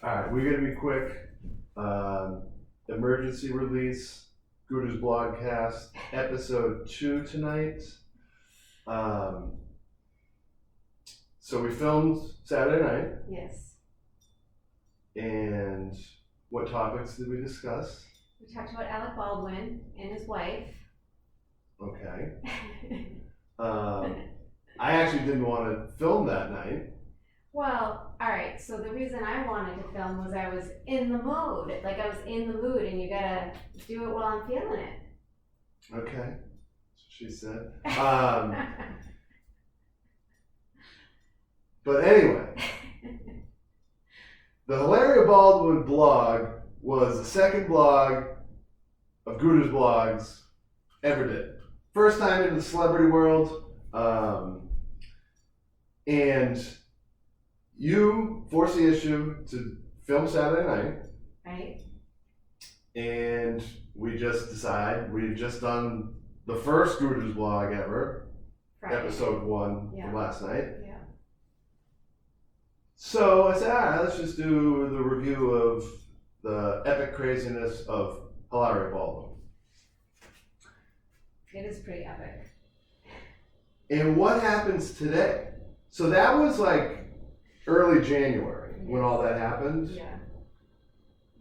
Alright, we're gonna be quick. Emergency release, Gouda's Blogcast, episode 2 tonight. So we filmed Saturday night. Yes. And what topics did we discuss? We talked about Alec Baldwin and his wife. Okay. I actually didn't want to film that night. Well, alright, so the reason I wanted to film was I was in the mood. Like, I was in the mood, and you gotta do it while I'm feeling it. Okay. That's what she said. But anyway, the Hilaria Baldwin blog was the second blog of Gouda's blogs ever did. First time into the celebrity world. And you forced the issue to film Saturday night. Right? And we just decided, we've just done the first Gouda's blog ever, Friday. episode 1 Yeah. from last night. Yeah. So I said, all right, let's just do the review of the epic craziness of Hilaria Baldwin. It is pretty epic. And what happens today? So that was like early January when all that happened. Yeah.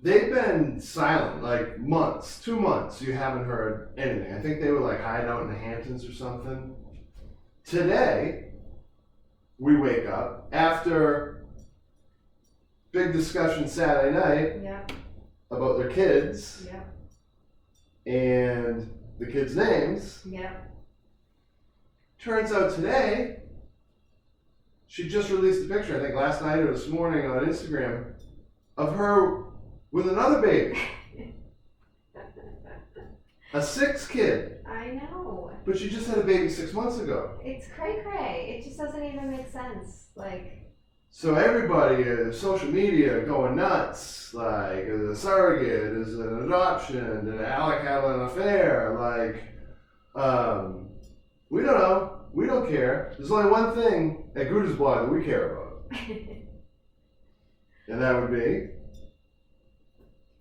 They've been silent, like months, 2 months, you haven't heard anything. I think they were like hiding out in the Hamptons or something. Today, we wake up after big discussion Saturday night Yeah. about their kids Yeah. and the kids' names. Yeah. Turns out today, she just released a picture, I think last night or this morning on Instagram, of her with another baby. A 6th kid. I know. But she just had a baby 6 months ago. It's cray-cray. It just doesn't even make sense. Like... So everybody, social media, going nuts. Like, is it a surrogate? Is it an adoption? Did Alec have an affair? Like, we don't know. We don't care. There's only one thing at Gouda's blog that we care about. And that would be?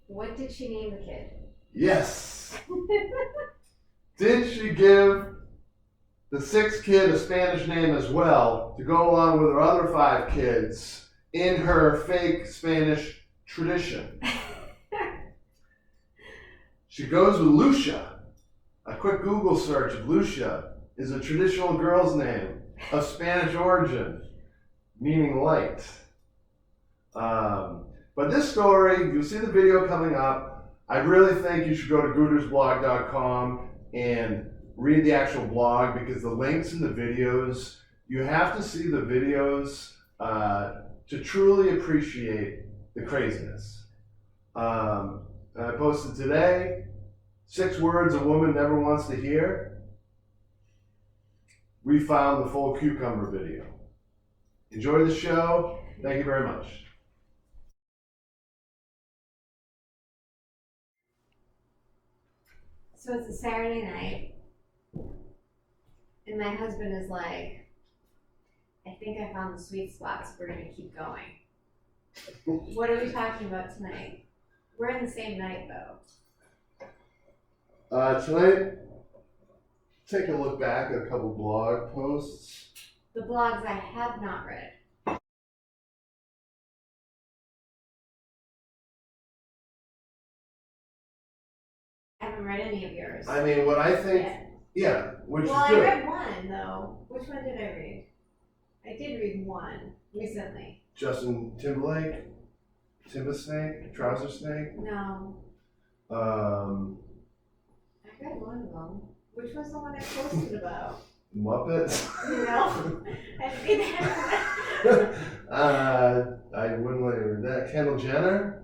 What did she name the kid? Yes! Did she give the 6th kid a Spanish name as well to go along with her other 5 kids in her fake Spanish tradition? She goes with Lucia. A quick Google search of Lucia is a traditional girl's name of Spanish origin, meaning light. But this story, you'll see the video coming up. I really think you should go to goudasblog.com and read the actual blog, because the links in the videos, you have to see the videos to truly appreciate the craziness. I posted today, 6 words a woman never wants to hear. We found the full cucumber video. Enjoy the show. Thank you very much. So it's a Saturday night, and my husband is like, I think I found the sweet spot, so we're going to keep going. What are we talking about tonight? We're in the same night, though. Tonight, take a look back at a couple blog posts. The blogs I have not read. I haven't read any of yours. I mean, what I think, yet. yeah, which Well, is I good. read one, though. Which one did I read? I did read one recently. Justin Timberlake, Timber Snake, Trouser Snake. No, Um, I read one of them. Which was the one I posted about? Muppets. No, I didn't read that. I wouldn't let you read that. Kendall Jenner,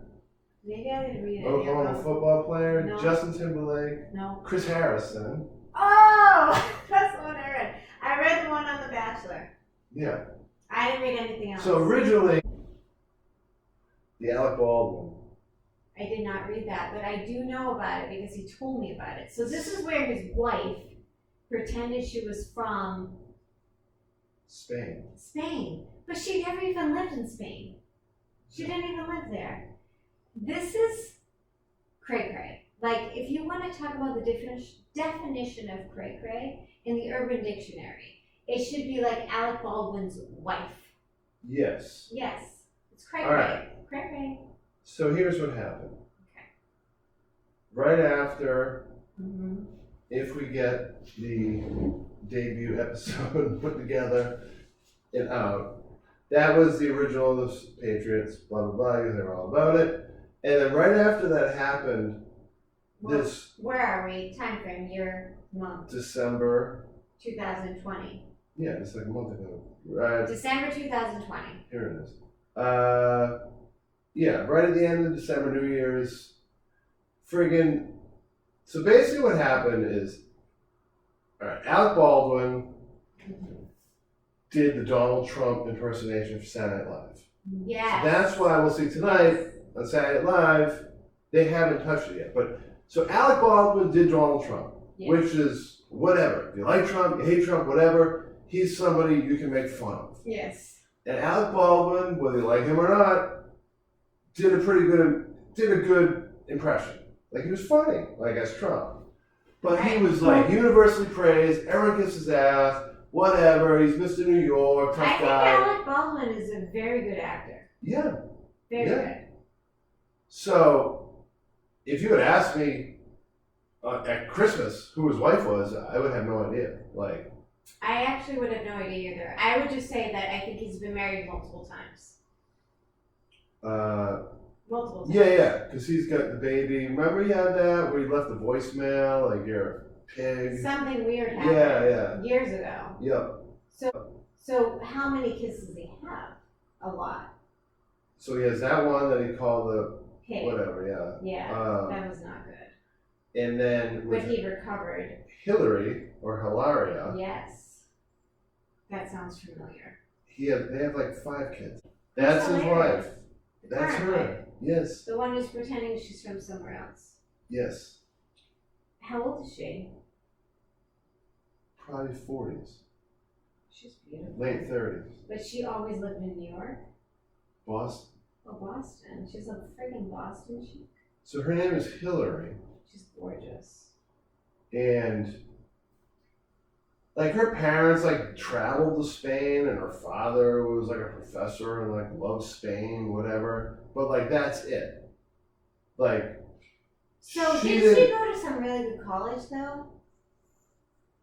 Maybe I didn't read any of Oklahoma them. football player. No. Justin Timberlake, No. Chris Harrison. Oh, that's the one I read. I read the one on The Bachelor. Yeah. I didn't read anything else. So originally, the Alec Baldwin. I did not read that, but I do know about it because he told me about it. So this is where his wife pretended she was from Spain. Spain, but she never even lived in Spain. She didn't even live there. This is cray-cray. Like, if you want to talk about the definition of cray-cray in the Urban Dictionary, it should be like Alec Baldwin's wife. Yes. Yes. It's cray-cray. All right. Cray-cray. So here's what happened. Okay. Right after, Mm-hmm. if we get the debut episode put together and out, that was the original of the Patriots, blah, blah, blah, they were all about it. And then right after that happened, this Where are we? Time frame, year, month. December, 2020. yeah, it's like a month ago. December 2020. Here it is. Yeah, right at the end of December, New Year's, friggin'. So basically, what happened is, all right, Alec Baldwin did the Donald Trump impersonation for Saturday Night Live. Yes. So that's why we'll see tonight on Saturday Night Live. They haven't touched it yet, but so Alec Baldwin did Donald Trump, Yes. which is whatever. If you like Trump, you hate Trump, whatever. He's somebody you can make fun of. Yes. And Alec Baldwin, whether you like him or not, did a good impression. Like, he was funny, like, as Trump. But he was like universally praised, everyone kisses his ass, whatever, he's Mr. New York, tough I think guy. Alec Baldwin is a very good actor. Yeah. Very Yeah. good. So, if you had asked me at Christmas who his wife was, I would have no idea. Like, I actually would have no idea either. I would just say that I think he's been married multiple times. Multiple times. yeah, because he's got the baby. Remember he had that where he left the voicemail, like, you're a pig. Something weird happened. Yeah. Years ago. Yep. So how many kids does he have? A lot. So he has that one that he called the Pig. whatever, yeah. Yeah, that was not good. And then But with he recovered. Hillary or Hilaria, Yes. That sounds familiar. they have like 5 kids. That's his hilarious. wife. The That's current wife. her. Yes. The one who's pretending she's from somewhere else. Yes. How old is she? Probably 40s. She's beautiful. Late 30s. But she always lived in New York? Boston. Oh, Boston. She's a friggin' Boston chick. So her name is Hillary. She's gorgeous. And like her parents like traveled to Spain and her father was like a professor and like loved Spain, whatever. But like that's it. Like So she did she go to some really good college though?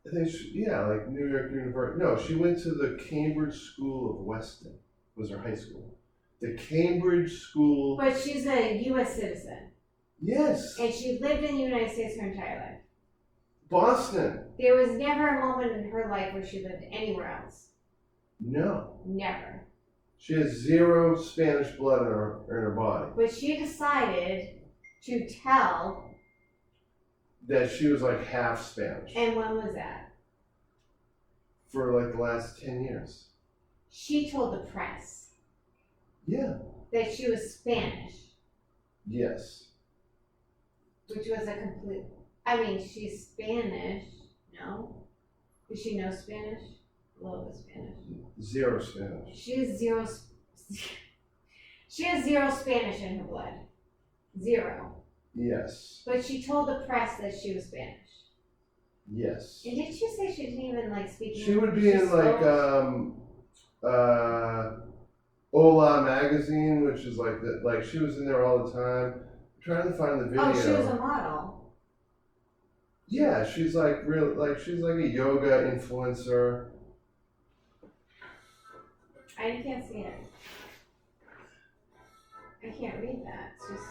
I think like New York University. No, she went to the Cambridge School of Weston, was her high school. The Cambridge School. But she's a U.S. citizen. Yes. And she lived in the United States her entire life. Boston. There was never a moment in her life where she lived anywhere else. No. Never. She has 0 Spanish blood in her body. But she decided to tell. That she was like half Spanish. And when was that? For like the last 10 years. She told the press. Yeah. That she was Spanish. Yes. Which was a complete. I mean, she's Spanish. No? Does she know Spanish? A little bit Spanish. 0 Spanish. She has 0. She has 0 Spanish in her blood. 0. Yes. But she told the press that she was Spanish. Yes. And did she say she didn't even like speak English? She would be in like Hola magazine, which is like like she was in there all the time. I'm trying to find the video. Oh, she was a model. Yeah, she's like she's like a yoga influencer. I can't see it. I can't read that. It's just.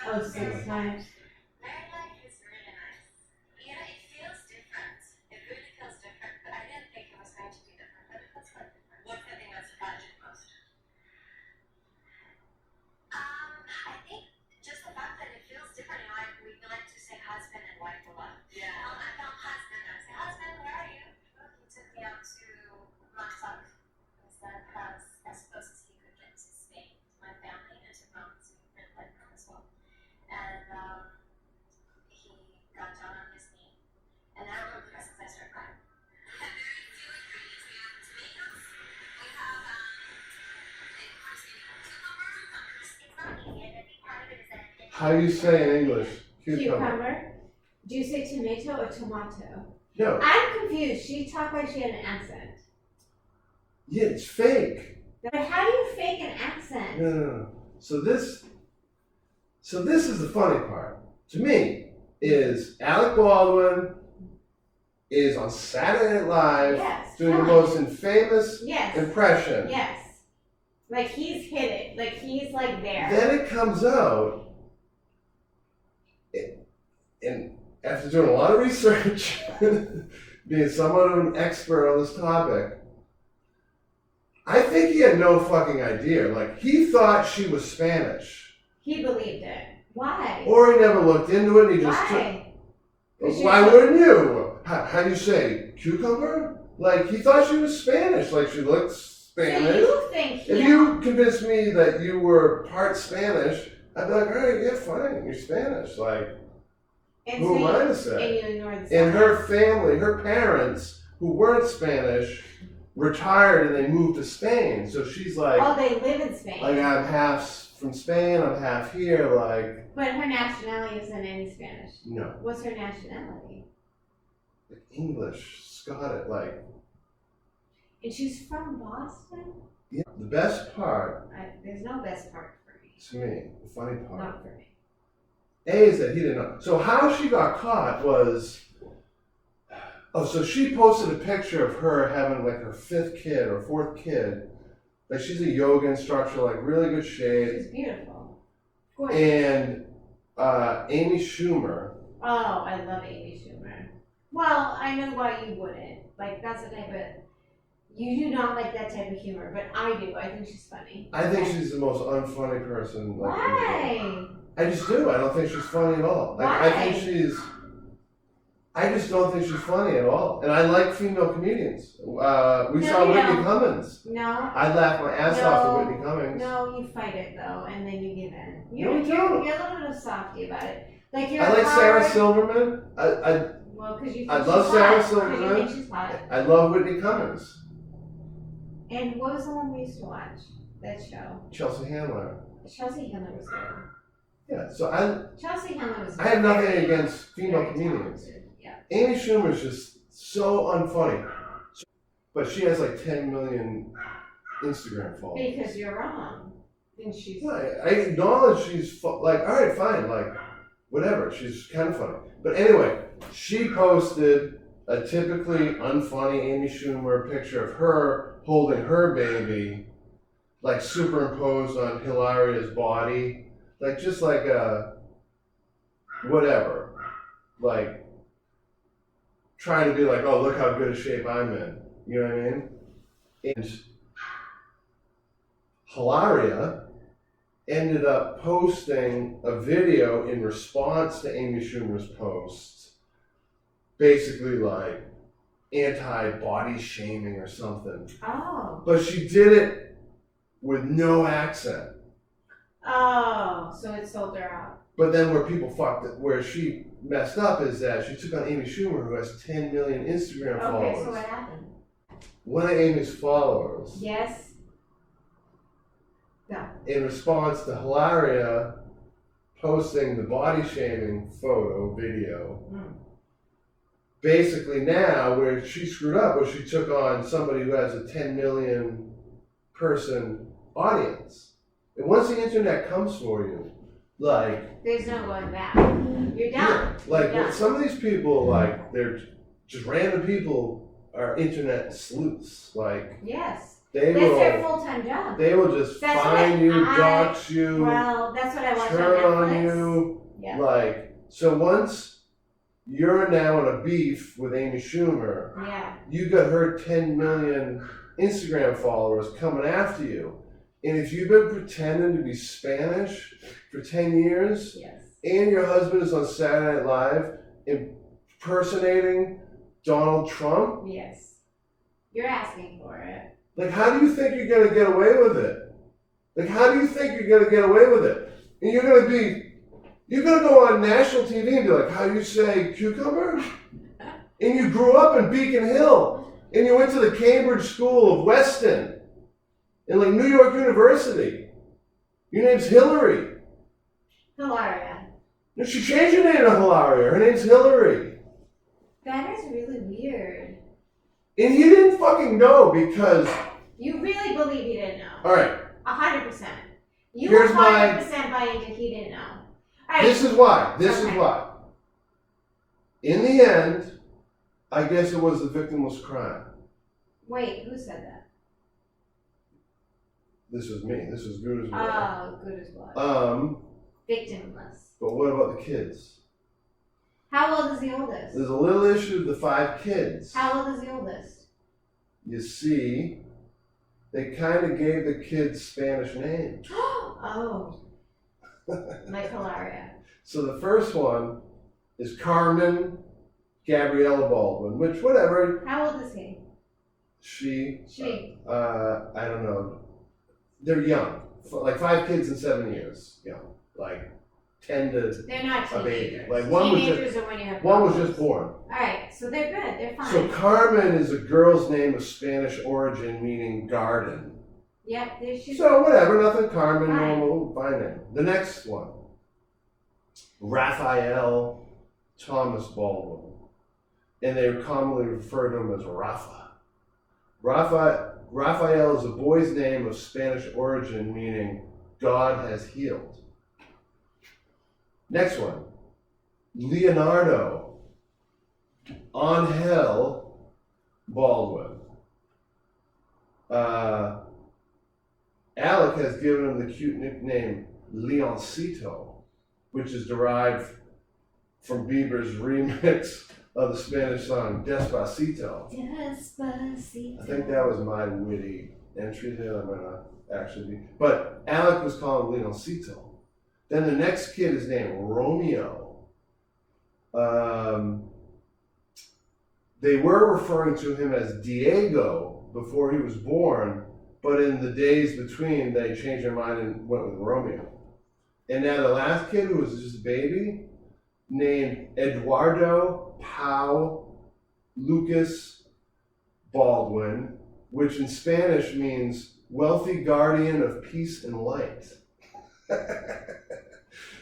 Oh, 6 times. Married life is really nice. You know, it feels different. It really feels different, but I didn't think it was going to be different, but it was quite different. What's the thing that surprised you most? I think just the fact that it feels different. You know, we like to say husband and wife a lot. Yeah. I found husband, and I say, husband, where are you? He took me out to Montauk. He said that's as close as he could get to Spain, to my family, and to mom, to Red Light as well. And How do you say in English? Cucumber. Do you say tomato or tomato? No. I'm confused. She talked like she had an accent. Yeah, it's fake. But how do you fake an accent? No. So this is the funny part. To me, is Alec Baldwin is on Saturday Night Live Yes. doing the fine. most infamous Yes. impression. Yes. Like he's hit it. Like he's like there. Then it comes out, and after doing a lot of research, being somewhat of an expert on this topic, I think he had no fucking idea. Like, he thought she was Spanish. He believed it. Why? Or he never looked into it and he just Why? took. Why wouldn't you? How do you say? Cucumber? Like, he thought she was Spanish. Like, she looked Spanish. So you think If you convinced me that you were part Spanish, I'd be like, all right, yeah, fine, you're Spanish. Like, and who am I to and say? you ignored the And her family, her parents, who weren't Spanish, retired and they moved to Spain. So she's like, Oh, they live in Spain. I'm half from Spain, I'm half here. Like, But her nationality isn't any Spanish. no, What's her nationality? English, Scottish. Like, And she's from Boston? yeah. The best part There's no best part for me. to me, the funny part, Not for me. A, is that he didn't know. So how she got caught was, so she posted a picture of her having like her 5th kid or 4th kid. Like, she's a yoga instructor, like really good shape. She's beautiful. Gorgeous. And Amy Schumer. Oh, I love Amy Schumer. Well, I know why you wouldn't. Like, that's the type of... You do not like that type of humor, but I do. I think she's funny. I think she's the most unfunny person. Like, Why? I just do. I don't think she's funny at all. Like, Why? I just don't think she's funny at all. And I like female comedians. We saw you Whitney don't. Cummings. No. I laughed my ass off at Whitney Cummings. No, you fight it, though, and then you give in. No, I don't. You're a little bit of softy about it. Like, you're I like Sarah hard... Silverman. Well, because you think I she's love hot. Sarah 'Cause Silverman. you think she's hot. I love Whitney Cummings. And what was the one we used to watch? That show. Chelsea Handler. Chelsea Handler was good. Yeah. So Chelsea Handler was I have nothing very, against female very comedians. talented. Yeah. Amy Schumer is just so unfunny. But she has like 10 million Instagram followers. Because you're wrong. And she's... Yeah, I acknowledge she's like, all right, fine, like, whatever. She's kind of funny. But anyway, she posted a typically unfunny Amy Schumer picture of her holding her baby, like superimposed on Hilaria's body, like just like a whatever, like trying to be like, oh, look how good a shape I'm in. You know what I mean? And Hilaria ended up posting a video in response to Amy Schumer's post, basically like anti-body shaming or something. Oh. But she did it with no accent. Oh, so it sold her out. But then where she messed up is that she took on Amy Schumer, who has 10 million Instagram followers. Okay, so what happened? One of Amy's followers, Yes. No. in response to Hilaria posting the body shaming photo, video, basically now where she screwed up was she took on somebody who has a 10 million person audience. And once the internet comes for you, like, There's no going back. You're done. like You're done. some of these people, like, they're just random people are internet sleuths. Like, Yes. they That's their will, full-time job. they will just That's find what you, I- dox you, Well, that's what I watched turn on on Netflix. you. Yeah. Like, so once you're now in a beef with Amy Schumer, Yeah. you got her 10 million Instagram followers coming after you. And if you've been pretending to be Spanish for 10 years, Yes. and your husband is on Saturday Night Live impersonating Donald Trump, Yes. You're asking for it. like, how do you think you're going to get away with it? Like, how do you think you're going to get away with it? And you're going to go on national TV and be like, how do you say cucumber? And you grew up in Beacon Hill, and you went to the Cambridge School of Weston, and like New York University. Your name's Hillary. Hilaria. No, she changed her name to Hilaria. Her name's Hillary. That is really weird. And he didn't fucking know because. You really believe he didn't know? All right. 100%. You Here's 100% buy into he didn't know. All right. This is why. This Okay. is why. In the end, I guess it was the victimless crime. Wait, who said that? This was me. This was good as well. Oh, good as what? Victimless. But what about the kids? How old is the oldest? There's a little issue with the 5 kids. How old is the oldest? You see, they kind of gave the kids Spanish names. Oh. Like Hilaria. So the first one is Carmen Gabriella Baldwin, which, whatever, How old is he? she, She. I don't know. They're young. Like 5 kids in 7 years. Young. Like 10 to They're not a baby. teenagers. Like one was Teenagers just, are when you have one was problems. just born. Alright, so they're good. They're fine. So Carmen is a girl's name of Spanish origin meaning garden. Yep, there should So whatever, nothing Carmen, Fine. normal, fine name. The next one, Raphael Thomas Baldwin. And they commonly refer to him as Rafa. Raphael is a boy's name of Spanish origin meaning God has healed. Next one, Leonardo Angel Baldwin. Alec has given him the cute nickname Leoncito, which is derived from Bieber's remix of the Spanish song Despacito. Despacito. I think that was my witty entry there. That might not actually be. But Alec was called Leoncito. Then the next kid is named Romeo. They were referring to him as Diego before he was born, but in the days between, they changed their mind and went with Romeo. And now the last kid, who was just a baby, named Eduardo Pau Lucas Baldwin, which in Spanish means wealthy guardian of peace and light.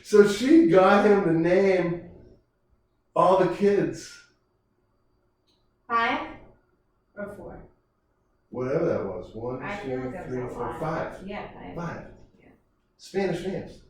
So she got him to name all the kids. 5 or 4? Whatever that was. 1, I feel 2, like that was 3, a 4, lot. 5. Yeah, 5. 5. Yeah. Spanish names.